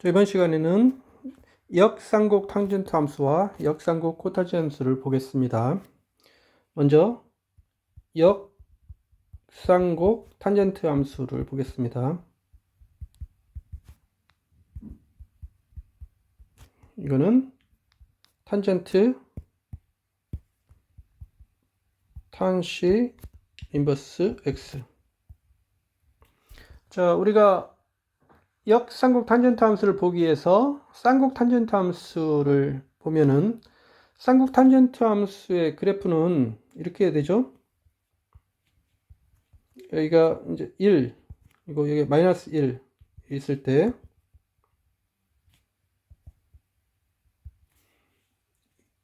이번 시간에는 역쌍곡 탄젠트 함수와 역쌍곡 코타지 함수를 보겠습니다. 먼저 역쌍곡 탄젠트 함수를 보겠습니다. 이거는 탄젠트 탄시 인버스 x. 자, 우리가 역쌍곡 탄젠트 함수를 보기 위해서 쌍곡 탄젠트 함수를 보면은 쌍곡 탄젠트 함수의 그래프는 이렇게 해야 되죠. 여기가 이제 1, 그리고 여기 마이너스 1 있을 때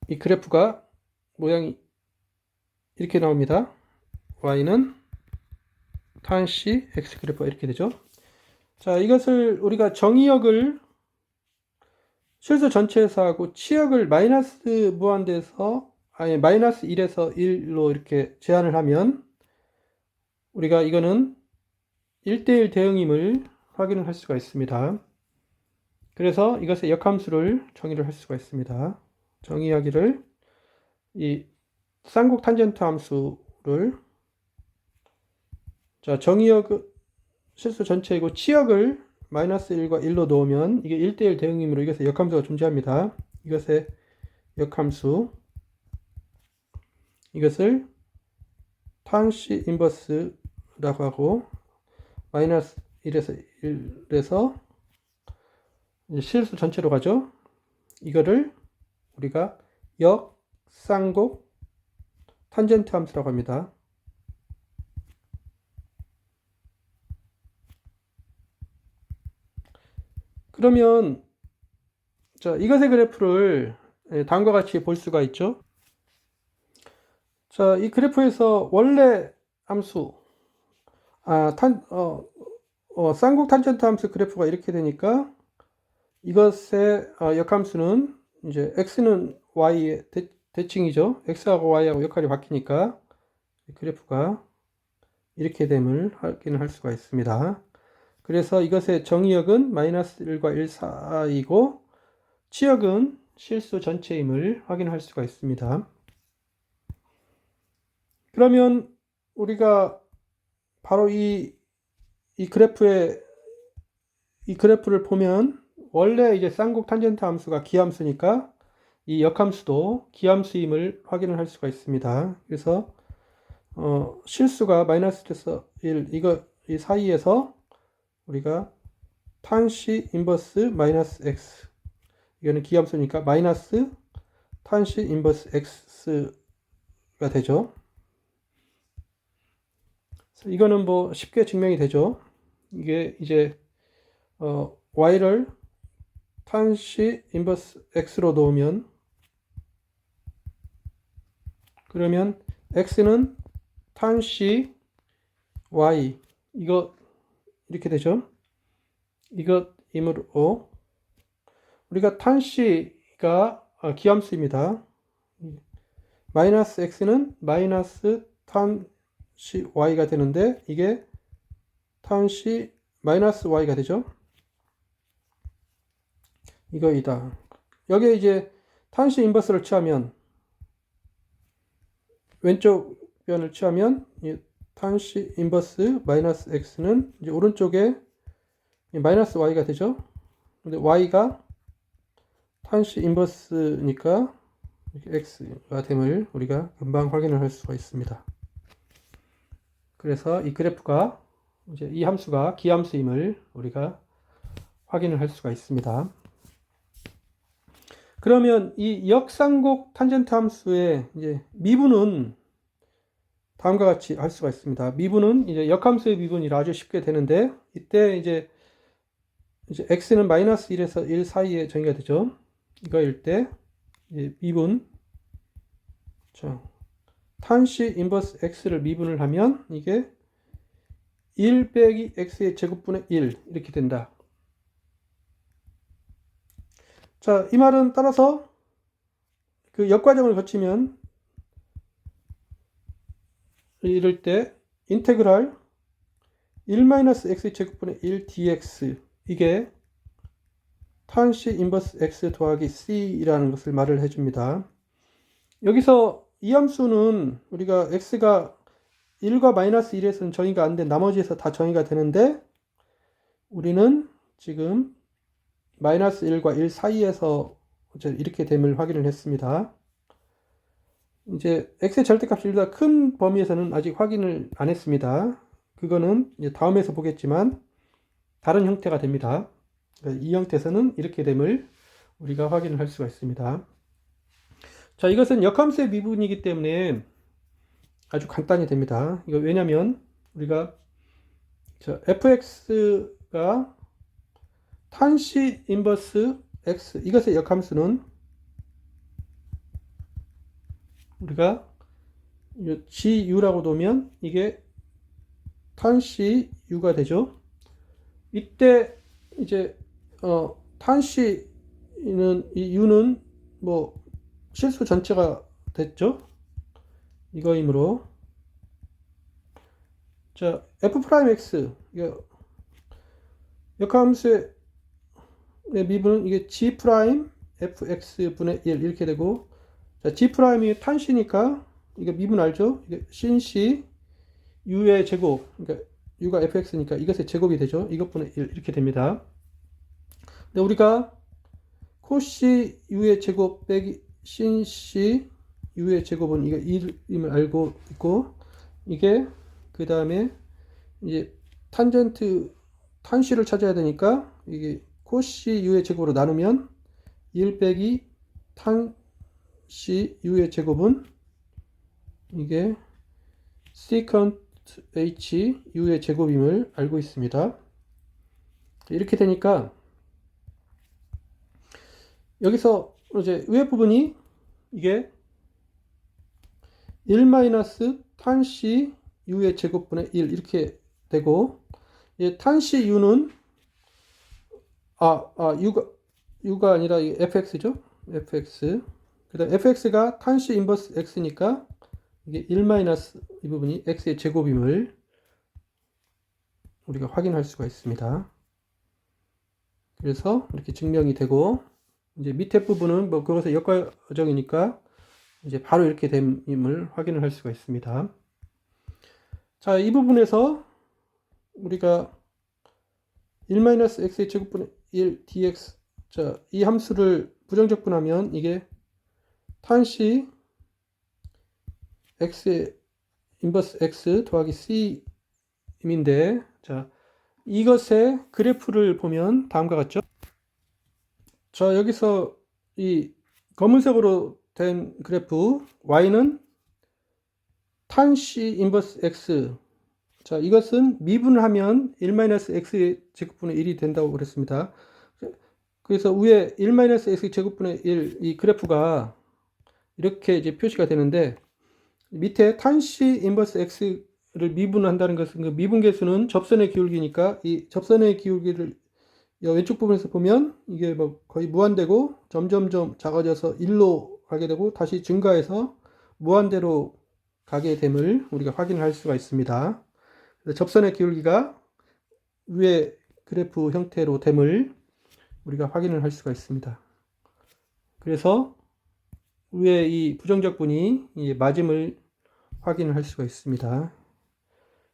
이 그래프가 모양이 이렇게 나옵니다. y는 탄시 x 그래프가 이렇게 되죠. 자, 이것을 우리가 정의역을 실수 전체에서 하고 치역을 마이너스 무한대에서 마이너스 1에서 1로 이렇게 제한을 하면 우리가 이거는 1대1 대응임을 확인을 할 수가 있습니다. 그래서 이것의 역함수를 정의를 할 수가 있습니다. 정의하기를 이 쌍곡 탄젠트 함수를 자, 정의역 실수 전체이고 치역을 마이너스 1과 1로 놓으면 이게 1대1 대응이므로 이것의 역함수가 존재합니다. 이것의 역함수 이것을 탄시 인버스라고 하고 마이너스 1에서 1에서 실수 전체로 가죠. 이거를 우리가 역쌍곡 탄젠트 함수라고 합니다. 그러면 자, 이것의 그래프를 다음과 같이 볼 수가 있죠. 자, 이 그래프에서 원래 함수 쌍곡 탄젠트 함수 그래프가 이렇게 되니까 이것의 역함수는 이제 x는 y의 대칭이죠. x하고 y하고 역할이 바뀌니까 그래프가 이렇게 됨을 확인을 할 수가 있습니다. 그래서 이것의 정의역은 마이너스 1과 1 사이고 치역은 실수 전체임을 확인할 수가 있습니다. 그러면 우리가 바로 이 그래프를 보면 원래 이제 쌍곡 탄젠트 함수가 기함수니까 이 역함수도 기함수임을 확인을 할 수가 있습니다. 그래서 실수가 마이너스 1에서 1 이 사이에서 우리가 탄시 인버스 마이너스 x 이거는 기함수니까 마이너스 탄시 인버스 x가 되죠. 이거는 뭐 쉽게 증명이 되죠. 이게 이제 y를 탄시 인버스 x로 놓으면 그러면 x는 탄시 y 이거 이렇게 되죠. 이것이므로 우리가 탄시가 기함수입니다. 마이너스 x는 마이너스 탄시 y가 되는데 이게 탄시 마이너스 y가 되죠. 이거이다. 여기에 이제 탄시 인버스를 취하면 왼쪽 변을 취하면 이 탄시 인버스 마이너스 x는 이제 오른쪽에 마이너스 y가 되죠. 근데 y가 탄시 인버스니까 x가 됨을 우리가 금방 확인을 할 수가 있습니다. 그래서 이 그래프가 이제 이 함수가 기함수임을 우리가 확인을 할 수가 있습니다. 그러면 이 역쌍곡 탄젠트 함수의 이제 미분은 다음과 같이 할 수가 있습니다. 미분은 이제 역함수의 미분이라 아주 쉽게 되는데 이때 이제 x는 마이너스 1에서 1 사이에 정의가 되죠. 이거일 때 이제 미분 탄시 인버스 x를 미분을 하면 이게 1 빼기 x의 제곱분의 1 이렇게 된다. 자, 이 말은 따라서 그 역과정을 거치면 이럴 때 인테그랄 1-x의 제곱분의 1 dx 이게 탄 C 인버스 X 더하기 C라는 것을 말을 해줍니다. 여기서 이 함수는 우리가 X가 1과 마이너스 1에서는 정의가 안 돼, 나머지에서 다 정의가 되는데, 우리는 지금 마이너스 1과 1 사이에서 이제 이렇게 됨을 확인을 했습니다. 이제 X의 절대값이 1보다 큰 범위에서는 아직 확인을 안 했습니다. 그거는 이제 다음에서 보겠지만 다른 형태가 됩니다. 이 형태에서는 이렇게 됨을 우리가 확인을 할 수가 있습니다. 자, 이것은 역함수의 미분이기 때문에 아주 간단히 됩니다. 이거 왜냐면 우리가 fx가 탄 C 인버스 x, 이것의 역함수는 우리가 GU라고 놓으면 이게 탄 C U가 되죠. 이때 이제 탄 C는 이 U는 뭐 실수 전체가 됐죠. 이거이므로 자 f'(x) 이거 역함수의 미분은 이게 g' fx 분의 1 이렇게 되고, 자 g'이 탄 C니까 이거 미분 알죠? 이게 sin C u의 제곱, 그러니까 u가 fx니까 이것의 제곱이 되죠. 이것분의 1 이렇게 됩니다. 근데 우리가 코시 u의 제곱 빼기 sin C u의 제곱은 이거 1임을 알고 있고, 이게 그 다음에 이제 탄젠트 탄 C를 찾아야 되니까 이게 코시 u의 제곱으로 나누면 1 빼기 탄 C u의 제곱은 이게 secant h u의 제곱임을 알고 있습니다. 이렇게 되니까 여기서 이제 위에 부분이 이게 1 마이너스 탄 C u의 제곱분의 1 이렇게 되고, 탄 C u는 u가 아니라 fx죠. fx. 그다음 fx가 탄 C 인버스 x니까 이게 1 마이너스 이 부분이 x의 제곱임을 우리가 확인할 수가 있습니다. 그래서 이렇게 증명이 되고, 이제 밑에 부분은 뭐 그것의 역과정이니까 이제 바로 이렇게 됨임을 확인을 할 수가 있습니다. 자, 이 부분에서 우리가 1-x의 제곱분의 1 dx, 자, 이 함수를 부정적분하면 이게 탄 C x의 인버스 x 더하기 c임인데, 자, 이것의 그래프를 보면 다음과 같죠? 자, 여기서 이 검은색으로 된 그래프 y는 탄 C 인버스 x, 자, 이것은 미분을 하면 1-x의 제곱분의 1이 된다고 그랬습니다. 그래서 위에 1-x 제곱분의 1 이 그래프가 이렇게 이제 표시가 되는데, 밑에 탄 C 인버스 x를 미분한다는 것은 그 미분 계수는 접선의 기울기니까 이 접선의 기울기를 왼쪽 부분에서 보면 이게 뭐 거의 무한대고 점점점 작아져서 1로 가게 되고 다시 증가해서 무한대로 가게 됨을 우리가 확인할 수가 있습니다. 접선의 기울기가 위에 그래프 형태로 됨을 우리가 확인을 할 수가 있습니다. 그래서 위에 이 부정적분이 맞음을 확인을 할 수가 있습니다.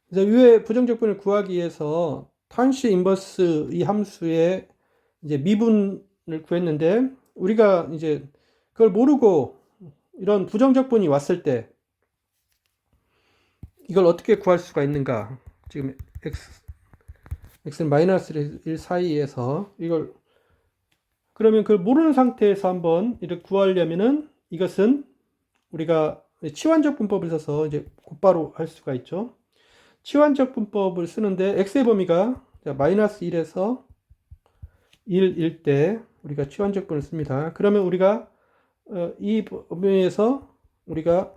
그래서 위에 부정적분을 구하기 위해서 탄 C 인버스 이 함수의 이제 미분을 구했는데, 우리가 이제 그걸 모르고 이런 부정적분이 왔을 때 이걸 어떻게 구할 수가 있는가? 지금 x는 마이너스 1 사이에서 이걸, 그러면 그걸 모르는 상태에서 한번 이렇게 구하려면은 이것은 우리가 치환적 분법을 써서 이제 곧바로 할 수가 있죠. 치환적 분법을 쓰는데 x의 범위가 마이너스 1에서 1일 때 우리가 치환적분을 씁니다. 그러면 우리가 이 범위에서 우리가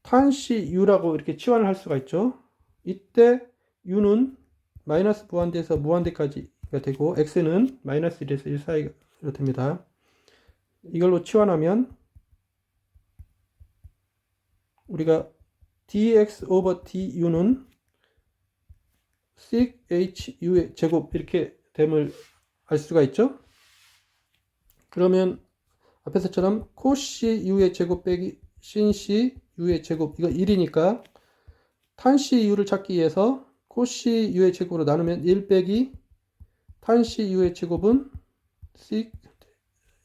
탄 C u라고 이렇게 치환을 할 수가 있죠. 이때 u는 마이너스 무한대에서 무한대까지가 되고 x는 마이너스 1에서 1 사이가 됩니다. 이걸로 치환하면 우리가 dx over du는 sec h u의 제곱 이렇게 됨을 알 수가 있죠. 그러면 앞에서처럼 코시 u의 제곱 빼기 신시 u의 제곱, 이거 1이니까 탄시 u를 찾기 위해서 코시 u의 제곱으로 나누면 1 빼기 탄시 u의 제곱은 c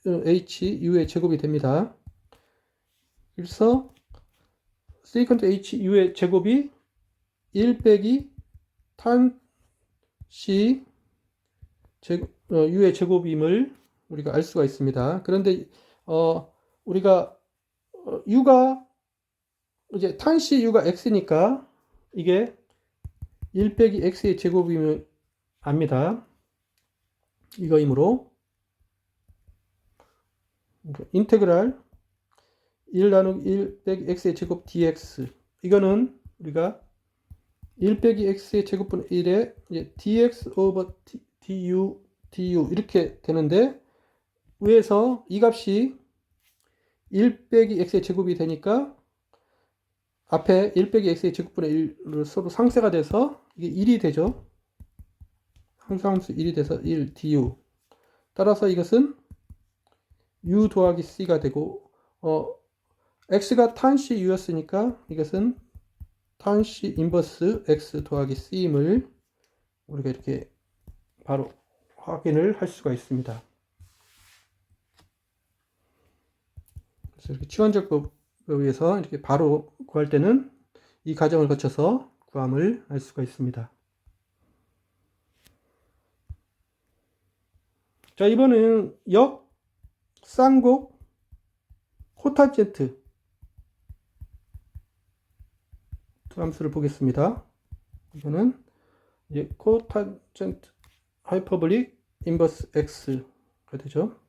h u의 제곱이 됩니다. 그래서 세컨드 h u의 제곱이 1 빼기 탄 c u의 제곱임을 우리가 알 수가 있습니다. 그런데 우리가 u가 이제 탄 c u가 x니까 이게 1 빼기 x의 제곱임을 압니다. 이거이므로 인테그랄 1 나누기 1 빼기 x의 제곱 dx, 이거는 우리가 1 빼기 x의 제곱분의 1에 이제 dx over du 이렇게 되는데, 위에서 이 값이 1 빼기 x의 제곱이 되니까 앞에 1 빼기 x의 제곱분의 1로 서로 상쇄가 돼서 이게 1이 되죠. 항상함수 1이 돼서 1 du. 따라서 이것은 u 더하기 c가 되고, x가 탄 c u였으니까 이것은 탄 c 인버스 x 더하기 c임을 우리가 이렇게 바로 확인을 할 수가 있습니다. 그래서 이렇게 치환적법에 의해서 이렇게 바로 구할 때는 이 과정을 거쳐서 구함을 할 수가 있습니다. 자, 이번에는 쌍곡 코탄젠트 두 함수를 보겠습니다. 이거는 이제 코탄젠트 하이퍼볼릭 인버스 x가 되죠.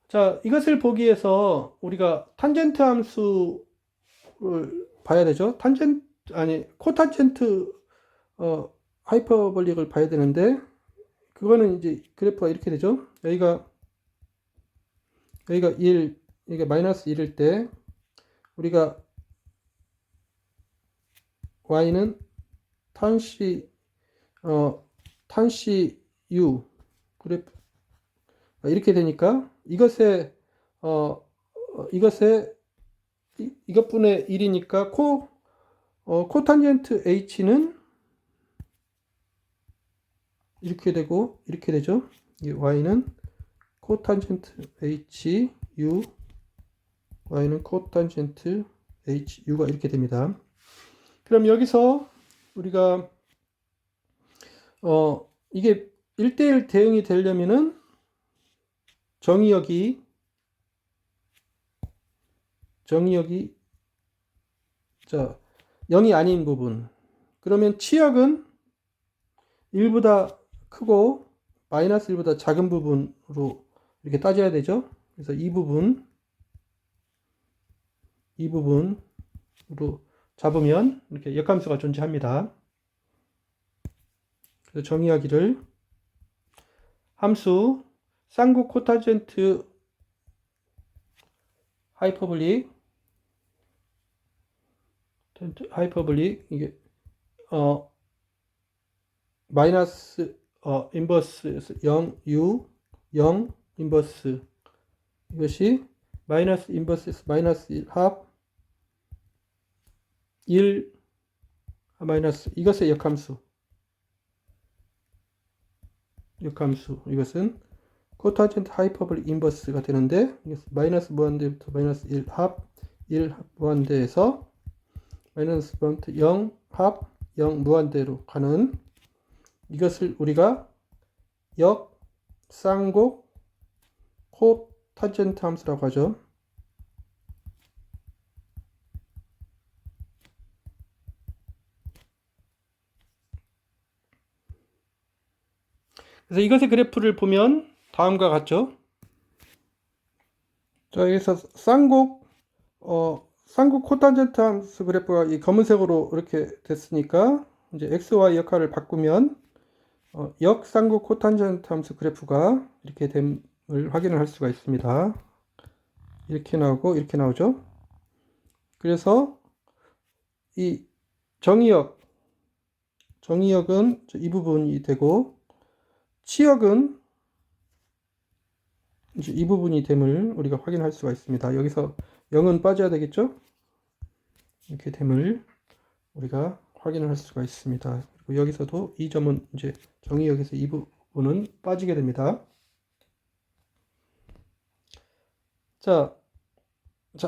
자, 이것을 보기 위해서 우리가 탄젠트 함수를 봐야 되죠. 코탄젠트 하이퍼볼릭을 봐야 되는데, 그거는 이제 그래프가 이렇게 되죠. 여기가 1, 여기가 마이너스 1일 때 우리가 y는 탄시 u 그래프 이렇게 되니까 이것분의 1이니까 코탄젠트 h는 이렇게 되고 이렇게 되죠. y는 코탄젠트 h u, y는 코탄젠트 h u가 이렇게 됩니다. 그럼 여기서 우리가 이게 1대1 대응이 되려면은 정의역이 자 0이 아닌 부분, 그러면 치역은 1보다 크고 마이너스 1보다 작은 부분으로 이렇게 따져야 되죠. 그래서 이 부분으로 잡으면 이렇게 역함수가 존재합니다. 그래서 정의하기를 함수 쌍곡 코탄젠트 하이퍼볼릭 이게 마이너스 인버스 0 u 0 인버스, 이것이 마이너스 인버스 마이너스 1 합 1 마이너스, 이것의 역함수 이것은 코탄젠트 하이퍼볼릭 인버스가 되는데, 마이너스 무한대부터 마이너스 1 합 1 합 무한대에서 마이너스 무한대 0 합 0 무한대로 가는 이것을 우리가 역쌍곡 코탄젠트 함수라고 하죠. 그래서 이것의 그래프를 보면 다음과 같죠. 자, 여기서 쌍곡 코탄젠트 함수 그래프가 이 검은색으로 이렇게 됐으니까 이제 xy 역할을 바꾸면 역쌍곡 코탄젠트 함수 그래프가 이렇게 됨을 확인을 할 수가 있습니다. 이렇게 나오고 이렇게 나오죠. 그래서 이 정의역은 이 부분이 되고, 치역은 이제 이 부분이 됨을 우리가 확인할 수가 있습니다. 여기서 0은 빠져야 되겠죠? 이렇게 됨을 우리가 확인을 할 수가 있습니다. 그리고 여기서도 이 점은 이제 정의역에서 이 부분은 빠지게 됩니다. 자,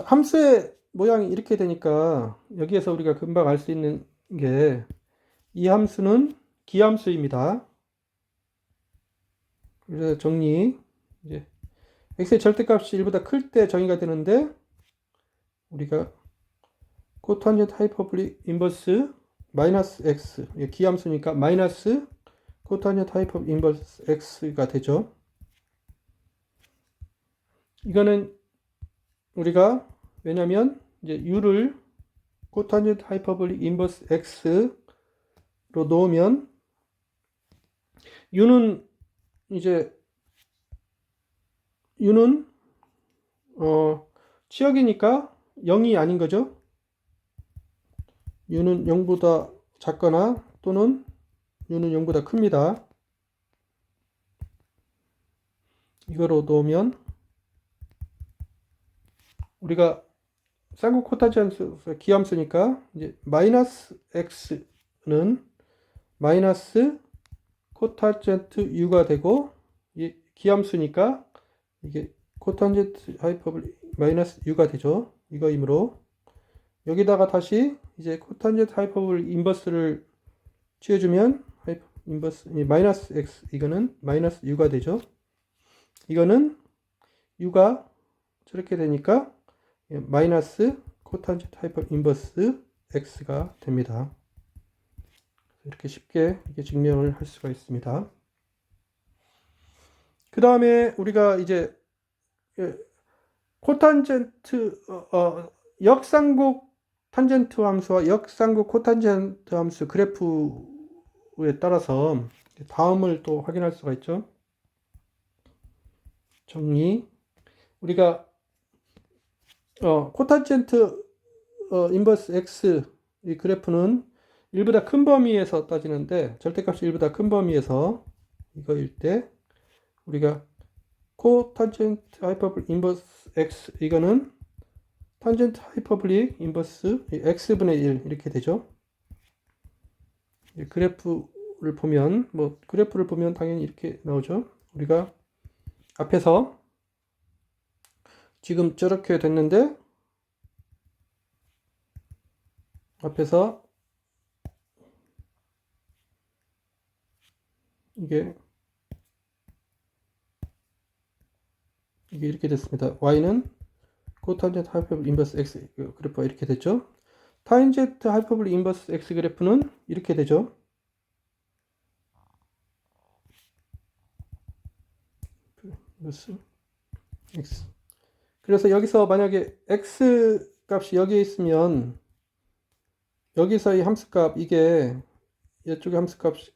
함수의 모양이 이렇게 되니까 여기에서 우리가 금방 알 수 있는 게 이 함수는 기함수입니다. 그래서 정리, 이제 x의 절대값이 1보다 클 때 정의가 되는데 우리가 코탄젠트 하이퍼블릭 인버스 마이너스 x, 기함수니까 마이너스 코탄젠트 하이퍼블릭 인버스 x가 되죠. 이거는 우리가 왜냐면 이제 u를 코탄젠트 하이퍼블릭 인버스 x로 놓으면 u는 이제 u는 치역이니까 0이 아닌 거죠. u는 0보다 작거나 또는 u는 0보다 큽니다. 이거로 놓으면 우리가 쌍극 코탄젠트 기함수니까 이제 마이너스 x는 마이너스 코탄젠트 u가 되고 이 기함수니까 이게 코탄젠트 하이퍼블릭 마이너스 u가 되죠. 이거이므로 여기다가 다시 이제 코탄젠트 하이퍼블릭 인버스를 취해주면 인버스 마이너스 x 이거는 마이너스 u가 되죠. 이거는 u가 저렇게 되니까 마이너스 코탄젠트 하이퍼블릭 인버스 x가 됩니다. 이렇게 쉽게 이렇게 증명을 할 수가 있습니다. 그 다음에 우리가 이제 코탄젠트 역상국 탄젠트 함수와 역상국 코탄젠트 함수 그래프에 따라서 다음을 또 확인할 수가 있죠. 정리. 우리가 코탄젠트 인버스 x 이 그래프는 1보다 큰 범위에서 따지는데 절대값이 1보다 큰 범위에서 이거일 때 우리가 코탄젠트 하이퍼블릭 인버스 x 이거는 탄젠트 하이퍼블릭 인버스 x분의 1 이렇게 되죠. 그래프를 보면 당연히 이렇게 나오죠. 우리가 앞에서 지금 저렇게 됐는데 앞에서 이게 이렇게 됐습니다. y는 코탄젠트 하이퍼블릭 인버스 x 그래프가 이렇게 됐죠. 탄젠트 하이퍼블릭 인버스 x 그래프는 이렇게 되죠. 인버스 x. 그래서 여기서 만약에 x 값이 여기에 있으면 여기서 이 함수값 이게 이쪽에 함수값이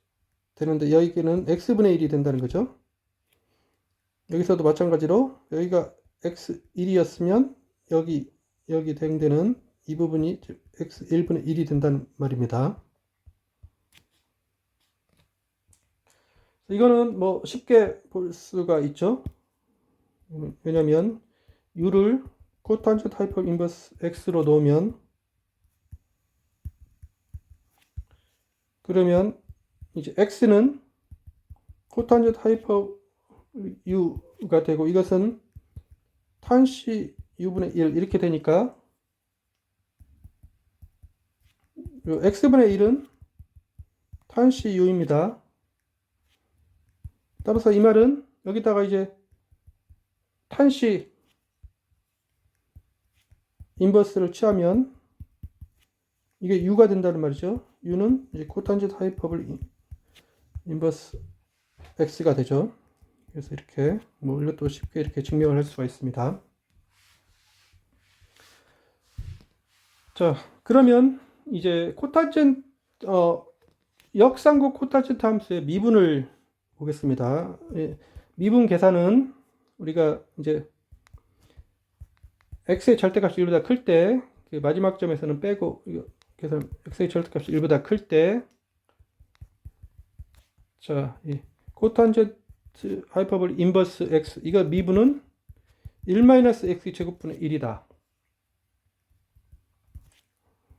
되는데 여기는 x분의 1이 된다는 거죠. 여기서도 마찬가지로 여기가 x1이었으면 여기 된 데는 이 부분이 x1분의 1이 된다는 말입니다. 이거는 뭐 쉽게 볼 수가 있죠. 왜냐면 u를 코탄젠트 하이퍼 인버스 x로 놓으면 그러면 이제 x는 코탄젠트 하이퍼 u가 되고 이것은 탄시 u분의 1 이렇게 되니까 x분의 1은 탄시 u입니다. 따라서 이 말은 여기다가 이제 탄시 인버스를 취하면 이게 u가 된다는 말이죠. u는 이제 코탄젠트 하이퍼블릭 인버스 x가 되죠. 그래서 이렇게 이것도 쉽게 이렇게 증명을 할 수가 있습니다. 자, 그러면 이제 코탄젠트 역상국 코탄젠트 함수의 미분을 보겠습니다. 미분 계산은 우리가 이제 x의 절대값이 1보다 클 때 그 마지막 점에서는 빼고 계산 x의 절대값이 1보다 클 때 자, 이 코탄젠트 하이퍼볼릭 인버스 x, 이거 미분은 1-x 제곱분의 1이다.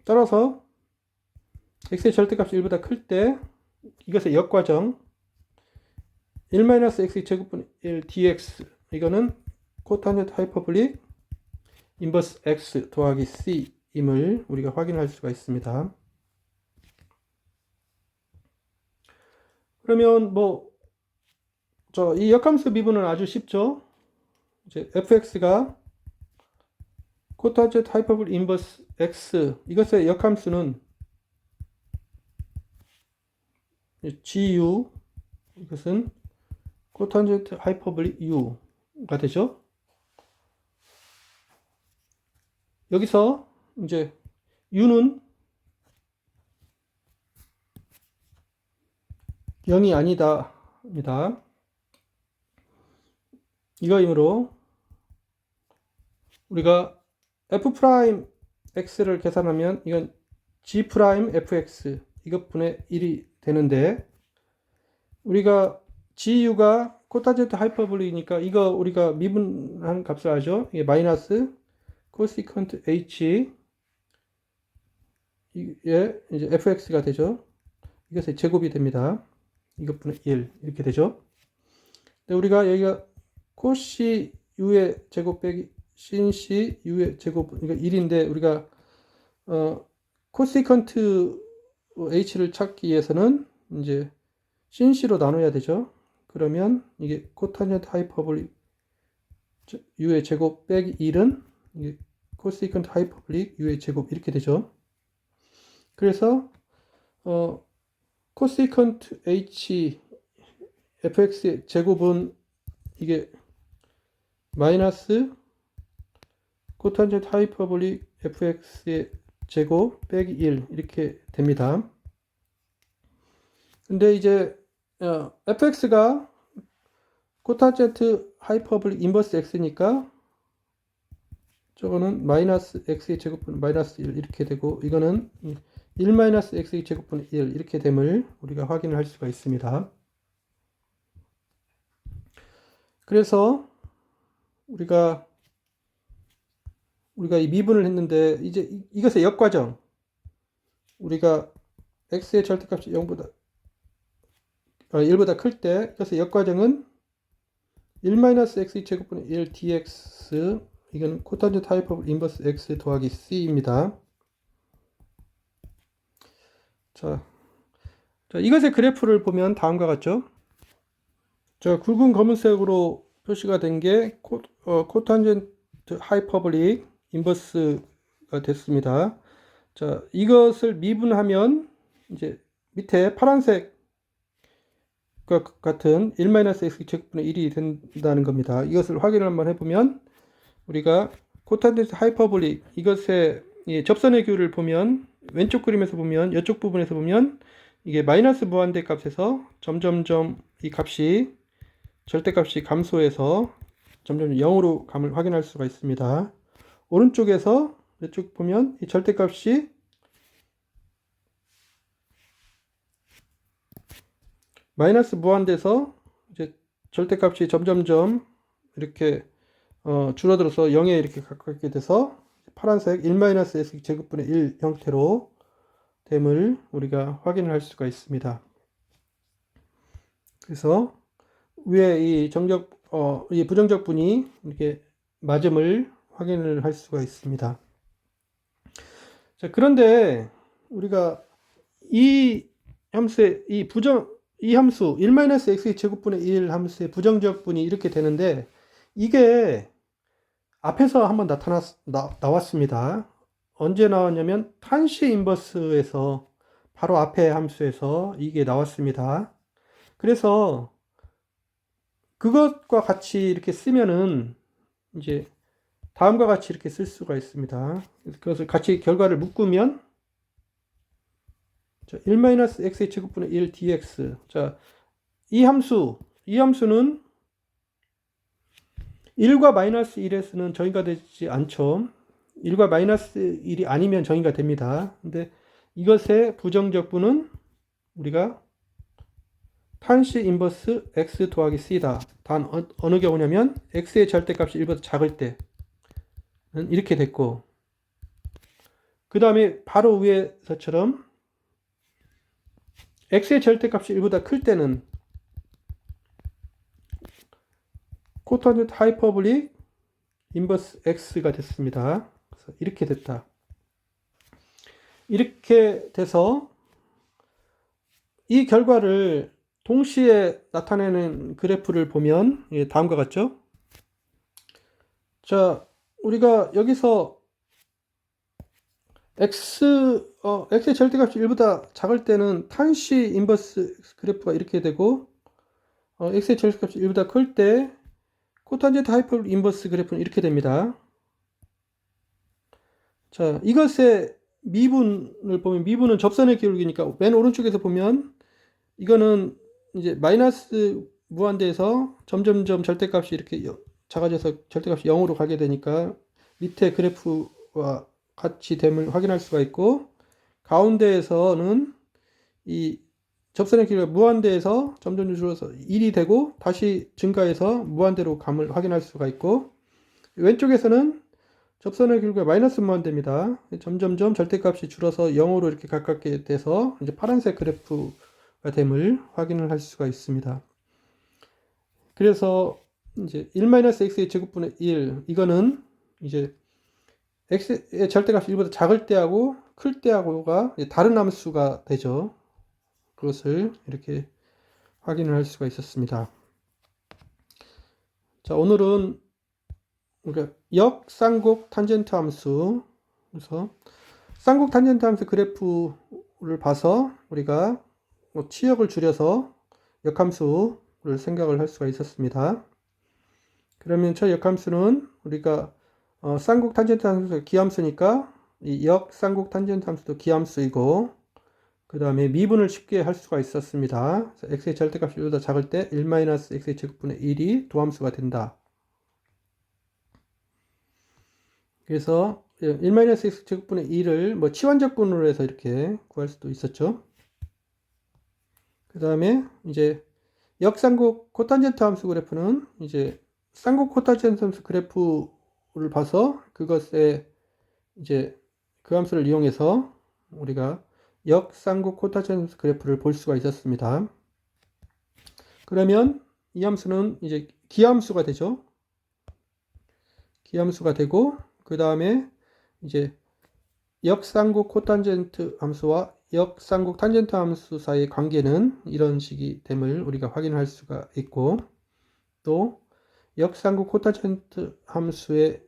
따라서 x의 절대값이 1보다 클 때 이것의 역과정 1-x 제곱분의 1 dx, 이거는 코탄젠트 하이퍼볼릭 인버스 x 더하기 c 임을 우리가 확인할 수가 있습니다. 그러면 이 역함수 미분은 아주 쉽죠. 이제 fx가 코탄젠트 하이퍼볼릭 인버스 x, 이것의 역함수는 gu, 이것은 코탄젠트 하이퍼볼릭 u가 되죠. 여기서 이제 u는 0이 아니다 입니다. 이거이므로 우리가 f 프라임 x를 계산하면 이건 g 프라임 fx 이것분의 1이 되는데, 우리가 gu가 코탄젠트 하이퍼볼릭이니까 이거 우리가 미분한 값을 하죠. 이게 마이너스 코시컨트 h 예, 이제 fx가 되죠. 이것의 제곱이 됩니다. 이것분의 1 이렇게 되죠. 근데 우리가 여기가 코시 u의 제곱 빼기 신시 u의 제곱, 그러니까 1인데 우리가 코시컨트 h를 찾기 위해서는 이제 신시로 나눠야 되죠. 그러면 이게 코탄젠트 하이퍼볼릭 u의 제곱 빼기 1은 이게 코시컨트 하이퍼볼릭 u의 제곱 이렇게 되죠. 그래서 코시컨트 h fx의 제곱은 이게 마이너스 코탄젠트 하이퍼볼릭 fx의 제곱 빼기 1 이렇게 됩니다. 근데 이제 fx가 코탄젠트 하이퍼볼릭 인버스 x니까 저거는 마이너스 x의 제곱분 마이너스 1 이렇게 되고, 이거는 1-x의 제곱분의 1 이렇게 됨을 우리가 확인을 할 수가 있습니다. 그래서 우리가 이 미분을 했는데, 이제 이것의 역과정, 우리가 x의 절대값이 1보다 클 때 이것의 역과정은 1-x의 제곱분의 1 dx, 이건 코탄젠트 하이퍼볼릭 인버스 x 더하기 c입니다. 자, 이것의 그래프를 보면 다음과 같죠. 자, 굵은 검은색으로 표시가 된 게 코탄젠트 하이퍼볼릭 인버스가 됐습니다. 자, 이것을 미분하면 이제 밑에 파란색 같은 1-x 제곱분의 1이 된다는 겁니다. 이것을 확인을 한번 해보면 우리가 코탄젠트 하이퍼볼릭 이것의 접선의 규를 보면 왼쪽 그림에서 보면 이쪽 부분에서 보면 이게 마이너스 무한대 값에서 점점점 이 값이 절대값이 감소해서 점점 0으로 감을 확인할 수가 있습니다. 오른쪽에서 이쪽 보면 이 절대값이 마이너스 무한대에서 이제 절대값이 점점점 이렇게 줄어들어서 0에 이렇게 가깝게 돼서 파란색 1-x 제곱분의 1 형태로 됨을 우리가 확인을 할 수가 있습니다. 그래서 위에 이 이 부정적 분이 이렇게 맞음을 확인을 할 수가 있습니다. 자, 그런데 우리가 이 함수의 이 함수 1-x 제곱분의 1 함수의 부정적 분이 이렇게 되는데, 이게 앞에서 한번 나왔습니다. 언제 나왔냐면 탄시 인버스에서 바로 앞에 함수에서 이게 나왔습니다. 그래서 그것과 같이 이렇게 쓰면은 이제 다음과 같이 이렇게 쓸 수가 있습니다. 그래서 같이 결과를 묶으면 1-x의 제곱분의 1 dx. 자, 이 함수는 1과 마이너스 1에서는 정의가 되지 않죠. 1과 마이너스 1이 아니면 정의가 됩니다. 근데 이것의 부정적 분은 우리가 탄시 인버스 x 더하기 c다. 단 어느 경우냐면 x의 절대값이 1보다 작을 때는 이렇게 됐고, 그 다음에 바로 위에서처럼 x의 절대값이 1보다 클 때는 코탄젠트 하이퍼볼릭 인버스 x가 됐습니다. 그래서 이렇게 됐다. 이렇게 돼서 이 결과를 동시에 나타내는 그래프를 보면 다음과 같죠? 자, 우리가 여기서 x의 절대값이 1보다 작을 때는 탄시 인버스 그래프가 이렇게 되고, x의 절대값이 1보다 클 때 코탄젠트 하이퍼볼릭 인버스 그래프는 이렇게 됩니다. 자, 이것의 미분을 보면, 미분은 접선의 기울기니까 맨 오른쪽에서 보면 이거는 이제 마이너스 무한대에서 점점점 절대값이 이렇게 작아져서 절대값이 0으로 가게 되니까 밑에 그래프와 같이 됨을 확인할 수가 있고, 가운데에서는 이 접선의 길이가 무한대에서 점점 줄어서 1이 되고 다시 증가해서 무한대로 감을 확인할 수가 있고, 왼쪽에서는 접선의 길이가 마이너스 무한대입니다. 점점점 절대값이 줄어서 0으로 이렇게 가깝게 돼서 이제 파란색 그래프가 됨을 확인을 할 수가 있습니다. 그래서 이제 1-x의 제곱분의 1, 이거는 이제 x의 절대값이 1보다 작을 때하고 클 때하고가 다른 함수가 되죠. 그것을 이렇게 확인을 할 수가 있었습니다. 자, 오늘은 우리가 역쌍곡 탄젠트 함수, 그래서 쌍곡 탄젠트 함수 그래프를 봐서 우리가 치역을 줄여서 역함수를 생각을 할 수가 있었습니다. 그러면 저 역함수는 우리가 쌍곡 탄젠트 함수가 기함수니까 이 역쌍곡 탄젠트 함수도 기함수이고, 그 다음에 미분을 쉽게 할 수가 있었습니다. x의 절대값이 1보다 작을 때 1-x의 제곱분의 1이 도함수가 된다. 그래서 1-x 제곱분의 1을 뭐 치환적분으로 해서 이렇게 구할 수도 있었죠. 그 다음에 이제 역쌍곡 코탄젠트 함수 그래프는 이제 쌍곡 코탄젠트 함수 그래프를 봐서 그것에 이제 그 함수를 이용해서 우리가 역쌍곡 코탄젠트 그래프를 볼 수가 있었습니다. 그러면 이 함수는 이제 기함수가 되죠. 기함수가 되고, 그 다음에 이제 역쌍곡 코탄젠트 함수와 역쌍곡 탄젠트 함수 사이의 관계는 이런 식이 됨을 우리가 확인할 수가 있고, 또 역쌍곡 코탄젠트 함수의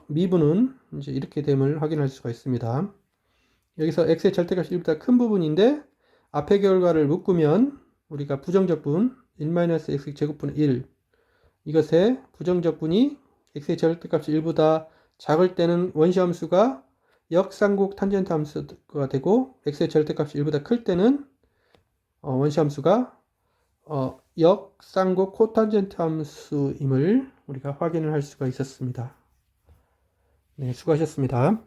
미분은 이제 이렇게 됨을 확인할 수가 있습니다. 여기서 x의 절대값이 1보다 큰 부분인데 앞의 결과를 묶으면 우리가 부정적분 1-x 제곱분의 1, 이것의 부정적분이 x의 절대값이 1보다 작을 때는 원시함수가 역쌍곡 탄젠트 함수가 되고, x의 절대값이 1보다 클 때는 원시함수가 역쌍곡 코탄젠트 함수임을 우리가 확인을 할 수가 있었습니다. 네, 수고하셨습니다.